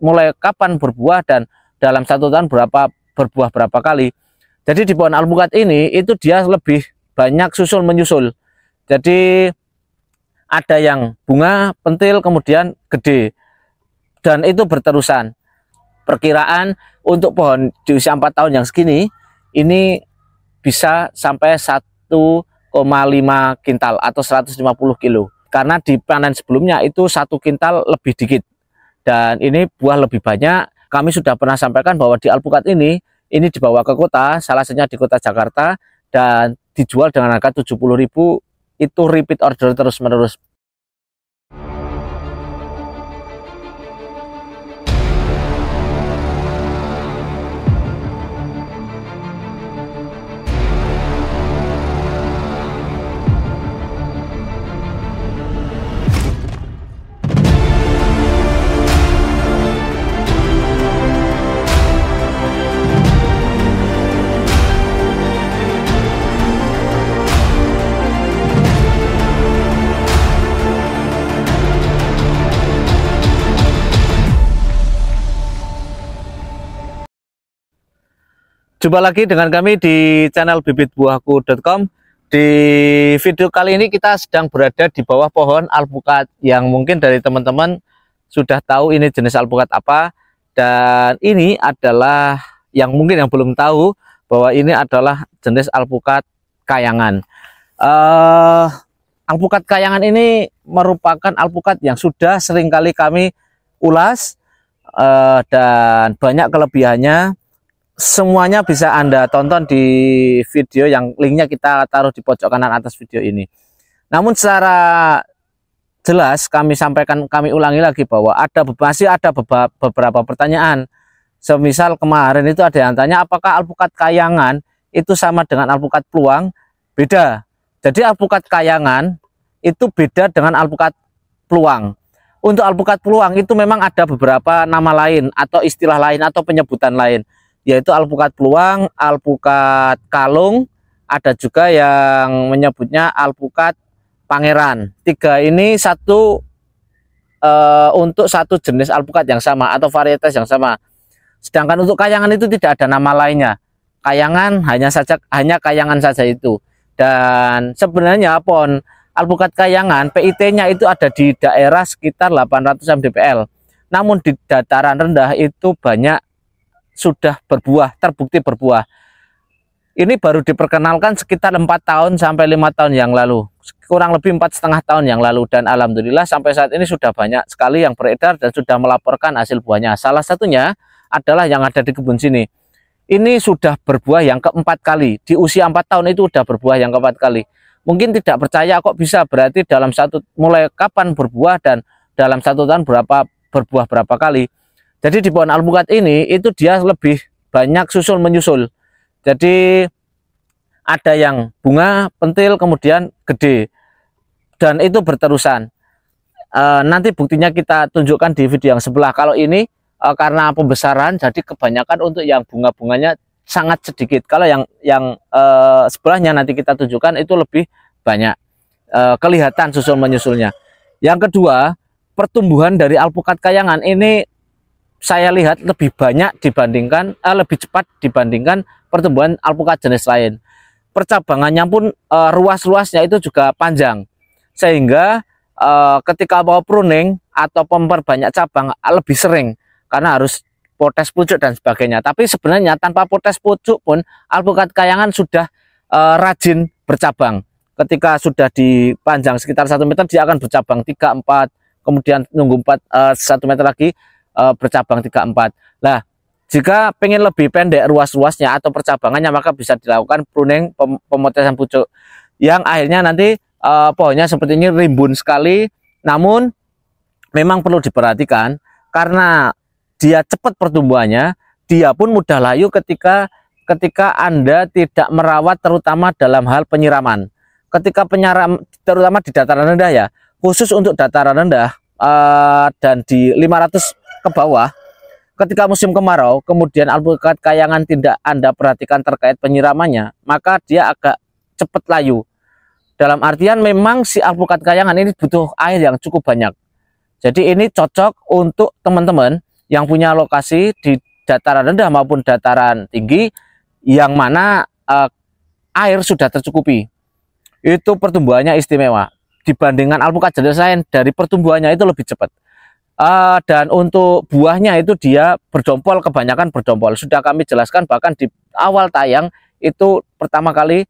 mulai kapan berbuah dan dalam 1 tahun berbuah berapa kali. Jadi di pohon alpukat ini itu dia lebih banyak susul menyusul. Jadi ada yang bunga, pentil, kemudian gede, dan itu berterusan. Perkiraan untuk pohon di usia 4 tahun yang segini ini bisa sampai 1,5 kintal atau 150 kilo. Karena di panen sebelumnya itu 1 kintal lebih dikit. Dan ini buah lebih banyak. Kami sudah pernah sampaikan bahwa di alpukat ini dibawa ke kota, salah satunya di kota Jakarta, dan dijual dengan harga 70.000, itu repeat order terus-menerus. Jumpa lagi dengan kami di channel bibitbuahku.com. Di video kali ini kita sedang berada di bawah pohon alpukat yang mungkin dari teman-teman sudah tahu ini jenis alpukat apa. Dan ini adalah yang mungkin yang belum tahu bahwa ini adalah jenis alpukat kayangan. Alpukat kayangan ini merupakan alpukat yang sudah sering kali kami ulas, dan banyak kelebihannya. Semuanya bisa Anda tonton di video yang linknya kita taruh di pojok kanan atas video ini. Namun secara jelas kami sampaikan, kami ulangi lagi bahwa masih ada beberapa pertanyaan. Semisal kemarin itu ada yang tanya apakah alpukat kayangan itu sama dengan alpukat peluang? Beda. Jadi alpukat kayangan itu beda dengan alpukat peluang. Untuk alpukat peluang itu memang ada beberapa nama lain atau istilah lain atau penyebutan lain, yaitu alpukat peluang, alpukat kalung, ada juga yang menyebutnya alpukat pangeran. Tiga ini untuk satu jenis alpukat yang sama atau varietas yang sama. Sedangkan untuk kayangan itu tidak ada nama lainnya. Kayangan hanya kayangan saja itu. Dan sebenarnya pohon alpukat kayangan PIT-nya itu ada di daerah sekitar 800 mdpl. Namun di dataran rendah itu banyak sudah berbuah, terbukti berbuah. Ini baru diperkenalkan sekitar 4 tahun sampai 5 tahun yang lalu, kurang lebih 4,5 tahun yang lalu, dan alhamdulillah sampai saat ini sudah banyak sekali yang beredar dan sudah melaporkan hasil buahnya. Salah satunya adalah yang ada di kebun sini. Ini sudah berbuah yang keempat kali. Di usia 4 tahun itu sudah berbuah yang keempat kali. Mungkin tidak percaya kok bisa, berarti mulai kapan berbuah dan dalam 1 tahun berbuah berapa kali. Jadi di pohon alpukat ini itu dia lebih banyak susul menyusul. Jadi ada yang bunga, pentil, kemudian gede, dan itu berterusan. Nanti buktinya kita tunjukkan di video yang sebelah. Kalau ini karena pembesaran, jadi kebanyakan untuk yang bunga-bunganya sangat sedikit. Kalau yang sebelahnya nanti kita tunjukkan itu lebih banyak kelihatan susul menyusulnya. Yang kedua, pertumbuhan dari alpukat kayangan ini saya lihat lebih banyak dibandingkan lebih cepat dibandingkan pertumbuhan alpukat jenis lain. Percabangannya pun ruas-ruasnya itu juga panjang, sehingga ketika mau pruning atau memperbanyak cabang lebih sering karena harus potes pucuk dan sebagainya. Tapi sebenarnya tanpa potes pucuk pun alpukat kayangan sudah rajin bercabang. Ketika sudah dipanjang sekitar 1 meter, dia akan bercabang 3, 4, kemudian nunggu 1 meter lagi bercabang 3, 4. Nah, jika pengen lebih pendek ruas-ruasnya atau percabangannya, maka bisa dilakukan pruning, pemotesan pucuk, yang akhirnya nanti pohonnya seperti ini rimbun sekali. Namun memang perlu diperhatikan karena dia cepat pertumbuhannya, dia pun mudah layu ketika Anda tidak merawat, terutama dalam hal penyiraman. Ketika penyiram, terutama di dataran rendah ya, khusus untuk dataran rendah dan di 500 ke bawah, ketika musim kemarau, kemudian alpukat kayangan tidak Anda perhatikan terkait penyiramannya, maka dia agak cepat layu. Dalam artian memang si alpukat kayangan ini butuh air yang cukup banyak. Jadi ini cocok untuk teman-teman yang punya lokasi di dataran rendah maupun dataran tinggi, yang mana air sudah tercukupi, itu pertumbuhannya istimewa. Dibandingkan alpukat jenis lain, dari pertumbuhannya itu lebih cepat. Dan untuk buahnya itu dia berdompol, kebanyakan berdompol. Sudah kami jelaskan bahkan di awal tayang itu pertama kali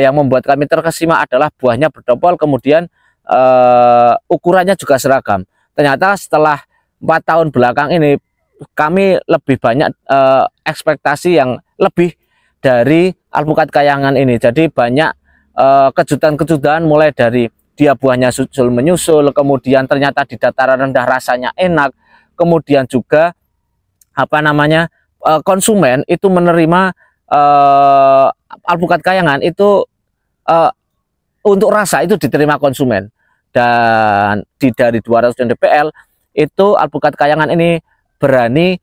yang membuat kami terkesima adalah buahnya berdompol, kemudian ukurannya juga seragam. Ternyata setelah 4 tahun belakang ini kami lebih banyak ekspektasi yang lebih dari alpukat kayangan ini. Jadi banyak kejutan-kejutan, mulai dari dia buahnya susul menyusul, kemudian ternyata di dataran rendah rasanya enak, kemudian juga konsumen itu menerima alpukat kayangan itu untuk rasa itu diterima konsumen. Dan dari 200 DPL itu alpukat kayangan ini berani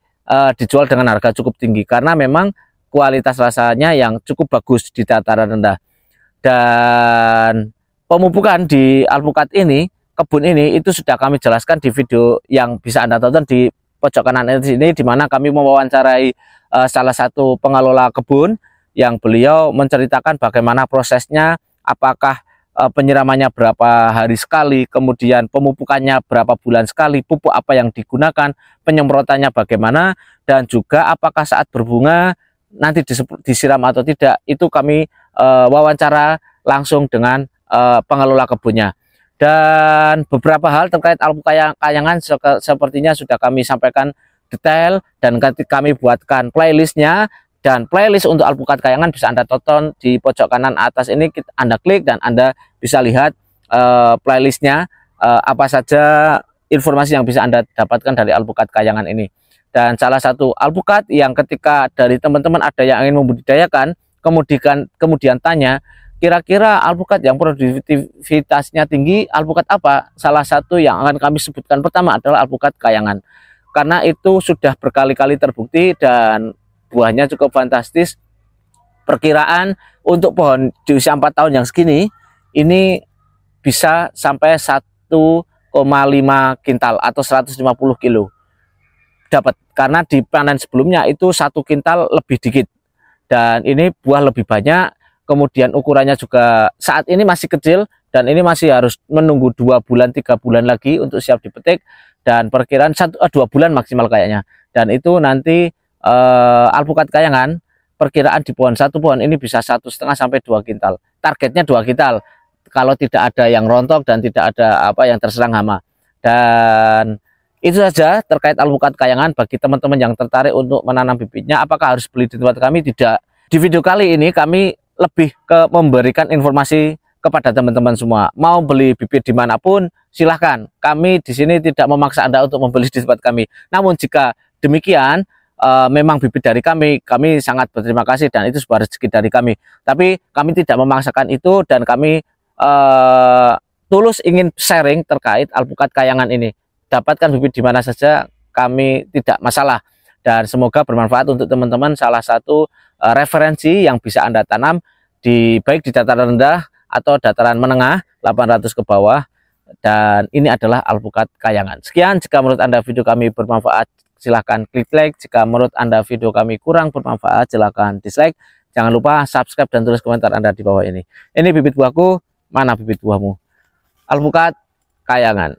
dijual dengan harga cukup tinggi karena memang kualitas rasanya yang cukup bagus di dataran rendah. Dan pemupukan di alpukat ini, kebun ini, itu sudah kami jelaskan di video yang bisa Anda tonton di pojok kanan ini, di mana kami mewawancarai salah satu pengelola kebun yang beliau menceritakan bagaimana prosesnya, apakah penyiramannya berapa hari sekali, kemudian pemupukannya berapa bulan sekali, pupuk apa yang digunakan, penyemprotannya bagaimana, dan juga apakah saat berbunga nanti disiram atau tidak. Itu kami wawancara langsung dengan pengelola kebunnya. Dan beberapa hal terkait alpukat kayangan sepertinya sudah kami sampaikan detail, dan kami buatkan playlistnya. Dan playlist untuk alpukat kayangan bisa Anda tonton di pojok kanan atas ini. Anda klik dan Anda bisa lihat playlistnya, apa saja informasi yang bisa Anda dapatkan dari alpukat kayangan ini. Dan salah satu alpukat yang ketika dari teman-teman ada yang ingin membudidayakan, kemudian tanya, kira-kira alpukat yang produktivitasnya tinggi, alpukat apa? Salah satu yang akan kami sebutkan pertama adalah alpukat kayangan. Karena itu sudah berkali-kali terbukti dan buahnya cukup fantastis. Perkiraan untuk pohon di usia 4 tahun yang segini, ini bisa sampai 1,5 kintal atau 150 kilo dapat. Karena di panen sebelumnya itu 1 kintal lebih dikit. Dan ini buah lebih banyak. Kemudian ukurannya juga saat ini masih kecil, dan ini masih harus menunggu 2 bulan 3 bulan lagi untuk siap dipetik, dan perkiraan 2 bulan maksimal kayaknya. Dan itu nanti alpukat kayangan perkiraan di satu pohon ini bisa 1,5 sampai 2 kintal. Targetnya 2 kintal kalau tidak ada yang rontok dan tidak ada yang terserang hama. Dan itu saja terkait alpukat kayangan. Bagi teman-teman yang tertarik untuk menanam bibitnya, apakah harus beli di tempat kami? Tidak. Di video kali ini kami lebih ke memberikan informasi kepada teman-teman semua. Mau beli bibit dimanapun silahkan. Kami di sini tidak memaksa Anda untuk membeli di tempat kami. Namun jika demikian, memang bibit dari kami sangat berterima kasih, dan itu sebuah rezeki dari kami. Tapi kami tidak memaksakan itu, dan kami tulus ingin sharing terkait alpukat kayangan ini. Dapatkan bibit di mana saja, kami tidak masalah. Dan semoga bermanfaat untuk teman-teman. Salah satu referensi yang bisa Anda tanam baik di dataran rendah atau dataran menengah 800 ke bawah. Dan ini adalah alpukat kayangan. Sekian, jika menurut Anda video kami bermanfaat, silahkan klik like. Jika menurut Anda video kami kurang bermanfaat, silahkan dislike. Jangan lupa subscribe dan tulis komentar Anda di bawah ini. Ini bibit buahku, mana bibit buahmu? Alpukat kayangan.